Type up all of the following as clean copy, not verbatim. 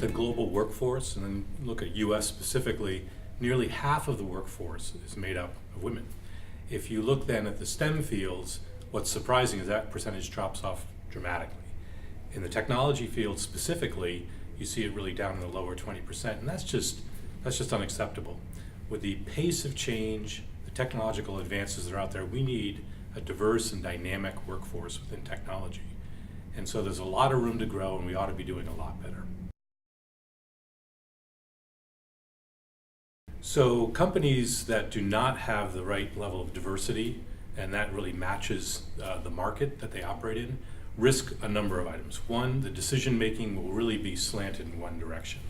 the global workforce and then look at US specifically, nearly half of the workforce is made up of women. If you look then at the STEM fields, what's surprising is that percentage drops off dramatically. In the technology field specifically, you see it really down in the lower 20%, and that's just unacceptable. With the pace of change, the technological advances that are out there, we need a diverse and dynamic workforce within technology. And so there's a lot of room to grow, and we ought to be doing a lot better. So companies that do not have the right level of diversity, and that really matches the market that they operate in, risk a number of items. One, the decision making will really be slanted in one direction,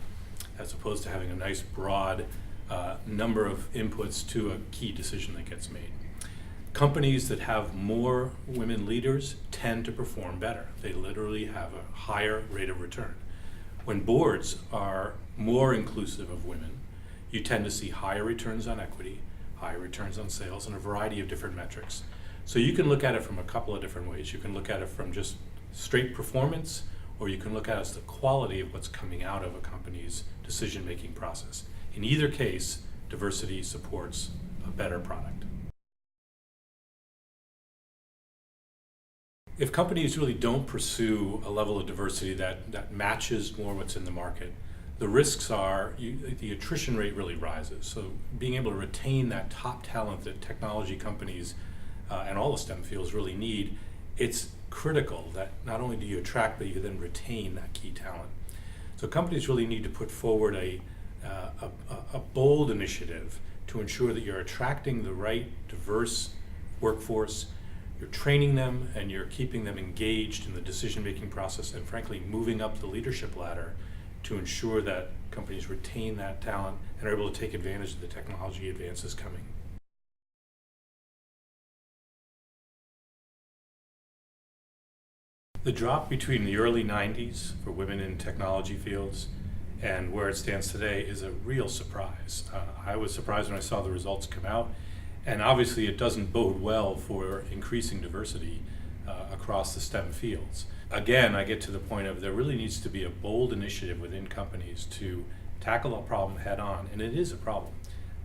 as opposed to having a nice broad number of inputs to a key decision that gets made. Companies that have more women leaders tend to perform better. They literally have a higher rate of return. When boards are more inclusive of women, you tend to see higher returns on equity, higher returns on sales, and a variety of different metrics. So you can look at it from a couple of different ways. You can look at it from just straight performance, or you can look at it as the quality of what's coming out of a company's decision-making process. In either case, diversity supports a better product. If companies really don't pursue a level of diversity that matches more what's in the market, the risks are the attrition rate really rises. So being able to retain that top talent that technology companies and all the STEM fields really need, it's critical that not only do you attract, but you then retain that key talent. So companies really need to put forward a bold initiative to ensure that you're attracting the right diverse workforce, you're training them, and you're keeping them engaged in the decision-making process, and frankly moving up the leadership ladder to ensure that companies retain that talent and are able to take advantage of the technology advances coming. The drop between the early 90s for women in technology fields and where it stands today is a real surprise. I was surprised when I saw the results come out, and obviously it doesn't bode well for increasing diversity across the STEM fields. Again, I get to the point of there really needs to be a bold initiative within companies to tackle a problem head on, and it is a problem.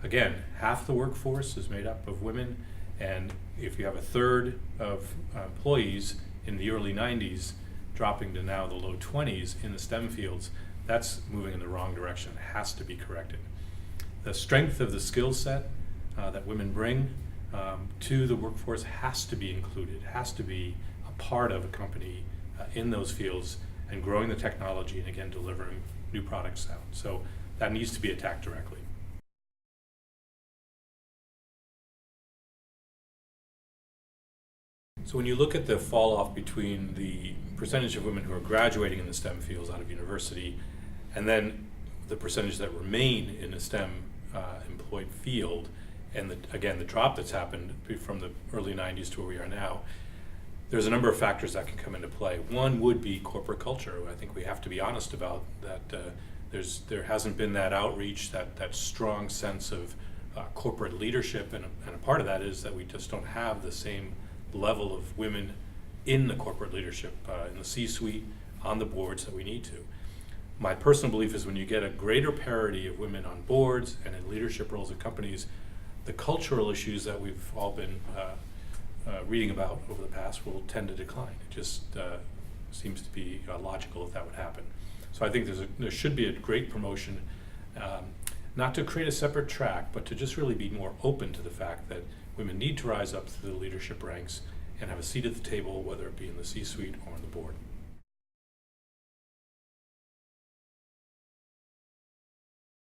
Again, half the workforce is made up of women, and if you have a third of employees in the early 90s dropping to now the low 20s in the STEM fields, that's moving in the wrong direction. It has to be corrected. The strength of the skill set that women bring to the workforce has to be included, has to be a part of a company in those fields and growing the technology and again delivering new products out. So that needs to be attacked directly. So when you look at the fall off between the percentage of women who are graduating in the STEM fields out of university and then the percentage that remain in a STEM employed field, and again the drop that's happened from the early 90s to where we are now, there's a number of factors that can come into play. One would be corporate culture. I think we have to be honest about that. There hasn't been that outreach, that strong sense of corporate leadership, and a part of that is that we just don't have the same level of women in the corporate leadership, in the C-suite, on the boards that we need to. My personal belief is when you get a greater parity of women on boards and in leadership roles at companies, the cultural issues that we've all been reading about over the past will tend to decline. It just seems to be logical if that would happen. So I think there should be a great promotion, not to create a separate track, but to just really be more open to the fact that women need to rise up through the leadership ranks and have a seat at the table, whether it be in the C-suite or on the board.